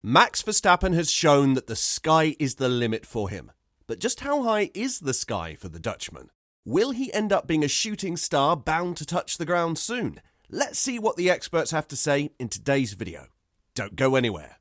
Max Verstappen has shown that the sky is the limit for him. But just how high is the sky for the Dutchman? Will he end up being a shooting star bound to touch the ground soon? Let's see what the experts have to say in today's video. Don't go anywhere.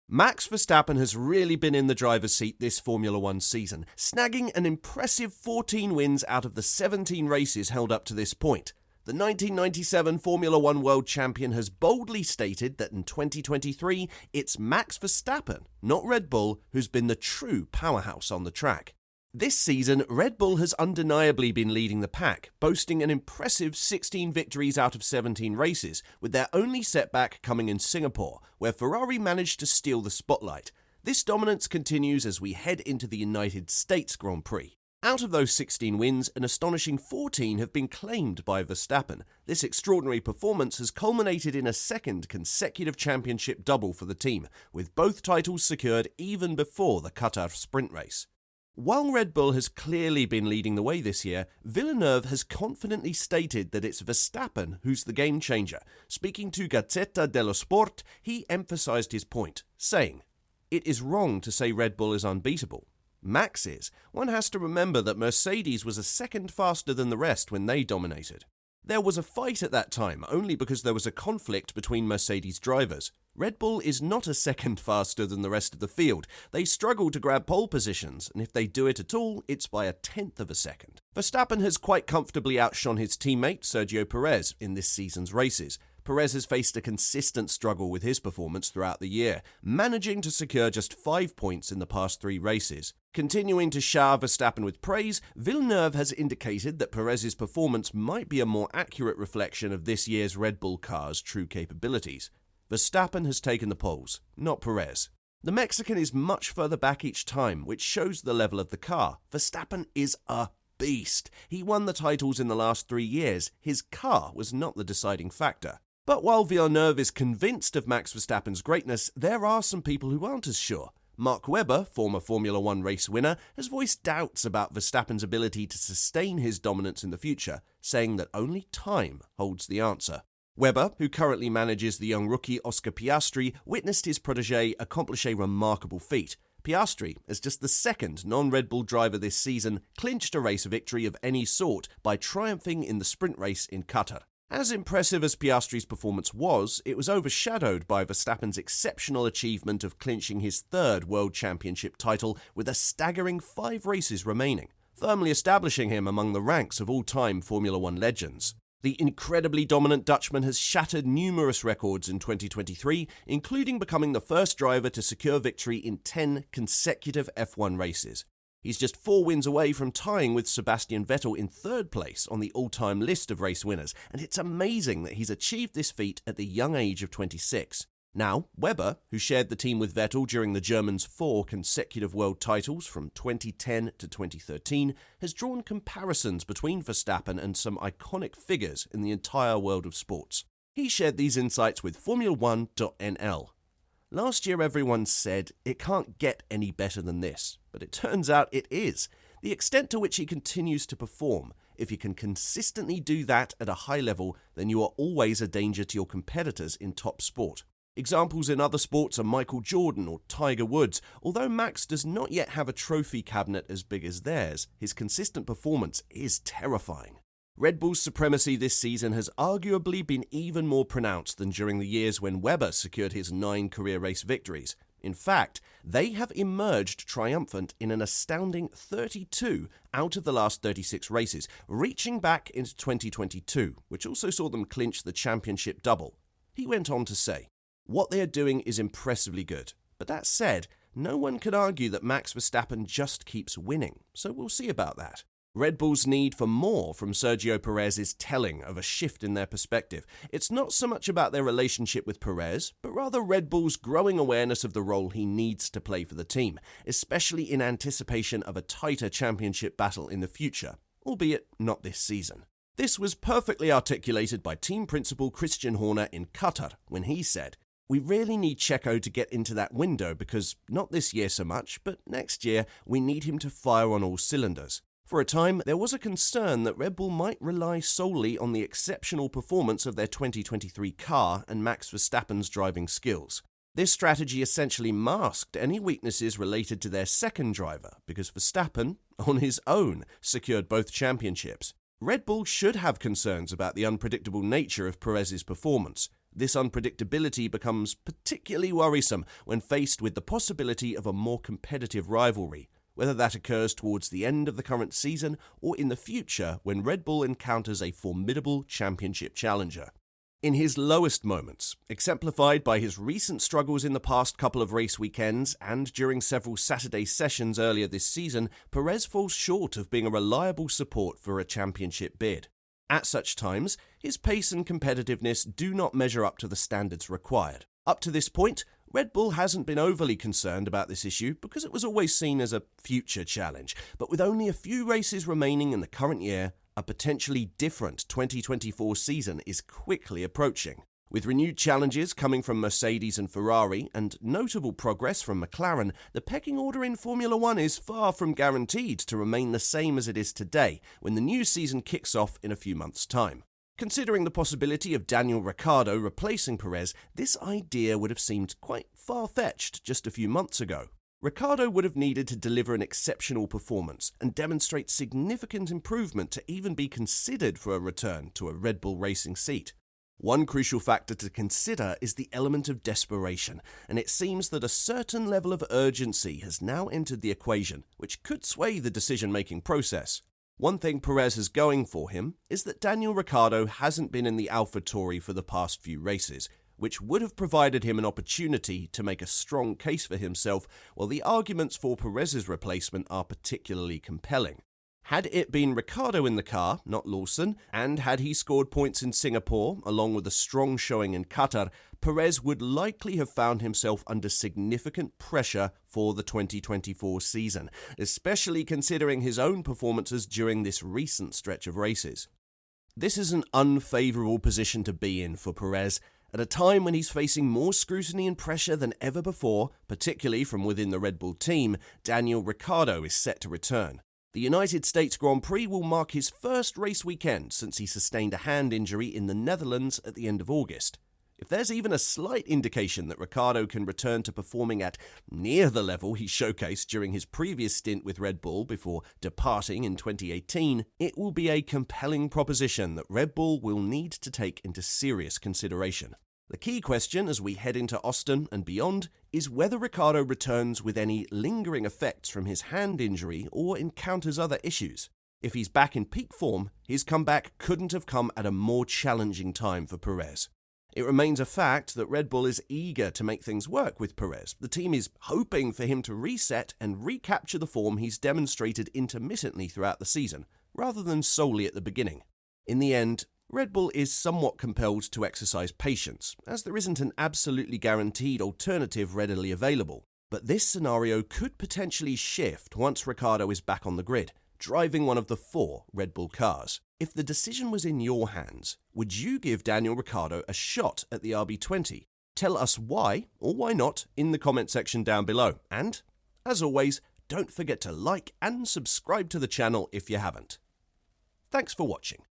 Max Verstappen has really been in the driver's seat this Formula 1 season, snagging an impressive 14 wins out of the 17 races held up to this point. The 1997 Formula 1 World Champion has boldly stated that in 2023, it's Max Verstappen, not Red Bull, who's been the true powerhouse on the track. This season, Red Bull has undeniably been leading the pack, boasting an impressive 16 victories out of 17 races, with their only setback coming in Singapore, where Ferrari managed to steal the spotlight. This dominance continues as we head into the United States Grand Prix. Out of those 16 wins, an astonishing 14 have been claimed by Verstappen. This extraordinary performance has culminated in a second consecutive championship double for the team, with both titles secured even before the Qatar sprint race. While Red Bull has clearly been leading the way this year, Villeneuve has confidently stated that it's Verstappen who's the game changer. Speaking to Gazzetta dello Sport, he emphasized his point, saying, "It is wrong to say Red Bull is unbeatable. Max is. One has to remember that Mercedes was a second faster than the rest when they dominated. There was a fight at that time only because there was a conflict between Mercedes drivers. Red Bull is not a second faster than the rest of the field. They struggle to grab pole positions, and if they do it at all, it's by a tenth of a second." Verstappen has quite comfortably outshone his teammate Sergio Perez in this season's races. Perez has faced a consistent struggle with his performance throughout the year, managing to secure just 5 points in the past 3 races. Continuing to shower Verstappen with praise, Villeneuve has indicated that Perez's performance might be a more accurate reflection of this year's Red Bull car's true capabilities. Verstappen has taken the poles, not Perez. The Mexican is much further back each time, which shows the level of the car. Verstappen is a beast. He won the titles in the last 3 years. His car was not the deciding factor. But while Villeneuve is convinced of Max Verstappen's greatness, there are some people who aren't as sure. Mark Webber, former Formula 1 race winner, has voiced doubts about Verstappen's ability to sustain his dominance in the future, saying that only time holds the answer. Webber, who currently manages the young rookie Oscar Piastri, witnessed his protégé accomplish a remarkable feat. Piastri, as just the second non-Red Bull driver this season, clinched a race victory of any sort by triumphing in the sprint race in Qatar. As impressive as Piastri's performance was, it was overshadowed by Verstappen's exceptional achievement of clinching his 3rd World Championship title with a staggering 5 races remaining, firmly establishing him among the ranks of all-time Formula 1 legends. The incredibly dominant Dutchman has shattered numerous records in 2023, including becoming the first driver to secure victory in 10 consecutive F1 races. He's just 4 wins away from tying with Sebastian Vettel in 3rd place on the all-time list of race winners, and it's amazing that he's achieved this feat at the young age of 26. Now, Webber, who shared the team with Vettel during the German's 4 consecutive world titles from 2010 to 2013, has drawn comparisons between Verstappen and some iconic figures in the entire world of sports. He shared these insights with Formula1.nl. "Last year everyone said, it can't get any better than this, but it turns out it is. The extent to which he continues to perform, if you can consistently do that at a high level, then you are always a danger to your competitors in top sport. Examples in other sports are Michael Jordan or Tiger Woods. Although Max does not yet have a trophy cabinet as big as theirs, his consistent performance is terrifying." Red Bull's supremacy this season has arguably been even more pronounced than during the years when Webber secured his 9 career race victories. In fact, they have emerged triumphant in an astounding 32 out of the last 36 races, reaching back into 2022, which also saw them clinch the championship double. He went on to say, "What they are doing is impressively good. But that said, no one can argue that Max Verstappen just keeps winning, so we'll see about that." Red Bull's need for more from Sergio Perez is telling of a shift in their perspective. It's not so much about their relationship with Perez, but rather Red Bull's growing awareness of the role he needs to play for the team, especially in anticipation of a tighter championship battle in the future, albeit not this season. This was perfectly articulated by team principal Christian Horner in Qatar when he said, "We really need Checo to get into that window because, not this year so much, but next year, we need him to fire on all cylinders." For a time, there was a concern that Red Bull might rely solely on the exceptional performance of their 2023 car and Max Verstappen's driving skills. This strategy essentially masked any weaknesses related to their second driver because Verstappen, on his own, secured both championships. Red Bull should have concerns about the unpredictable nature of Perez's performance. This unpredictability becomes particularly worrisome when faced with the possibility of a more competitive rivalry, whether that occurs towards the end of the current season or in the future when Red Bull encounters a formidable championship challenger. In his lowest moments, exemplified by his recent struggles in the past couple of race weekends and during several Saturday sessions earlier this season, Perez falls short of being a reliable support for a championship bid. At such times, his pace and competitiveness do not measure up to the standards required. Up to this point, Red Bull hasn't been overly concerned about this issue because it was always seen as a future challenge, but with only a few races remaining in the current year, a potentially different 2024 season is quickly approaching. With renewed challenges coming from Mercedes and Ferrari and notable progress from McLaren, the pecking order in Formula One is far from guaranteed to remain the same as it is today when the new season kicks off in a few months' time. Considering the possibility of Daniel Ricciardo replacing Perez, this idea would have seemed quite far-fetched just a few months ago. Ricciardo would have needed to deliver an exceptional performance and demonstrate significant improvement to even be considered for a return to a Red Bull racing seat. One crucial factor to consider is the element of desperation, and it seems that a certain level of urgency has now entered the equation, which could sway the decision-making process. One thing Perez has going for him is that Daniel Ricciardo hasn't been in the AlphaTauri for the past few races, which would have provided him an opportunity to make a strong case for himself, while the arguments for Perez's replacement are particularly compelling. Had it been Ricciardo in the car, not Lawson, and had he scored points in Singapore, along with a strong showing in Qatar, Perez would likely have found himself under significant pressure for the 2024 season, especially considering his own performances during this recent stretch of races. This is an unfavourable position to be in for Perez, at a time when he's facing more scrutiny and pressure than ever before, particularly from within the Red Bull team. Daniel Ricciardo is set to return. The United States Grand Prix will mark his first race weekend since he sustained a hand injury in the Netherlands at the end of August. If there's even a slight indication that Ricciardo can return to performing at near the level he showcased during his previous stint with Red Bull before departing in 2018, it will be a compelling proposition that Red Bull will need to take into serious consideration. The key question as we head into Austin and beyond is whether Ricciardo returns with any lingering effects from his hand injury or encounters other issues. If he's back in peak form, his comeback couldn't have come at a more challenging time for Perez. It remains a fact that Red Bull is eager to make things work with Perez. The team is hoping for him to reset and recapture the form he's demonstrated intermittently throughout the season, rather than solely at the beginning. In the end, Red Bull is somewhat compelled to exercise patience, as there isn't an absolutely guaranteed alternative readily available. But this scenario could potentially shift once Ricciardo is back on the grid, driving one of the 4 Red Bull cars. If the decision was in your hands, would you give Daniel Ricciardo a shot at the RB20? Tell us why, or why not, in the comment section down below. And, as always, don't forget to like and subscribe to the channel if you haven't. Thanks for watching.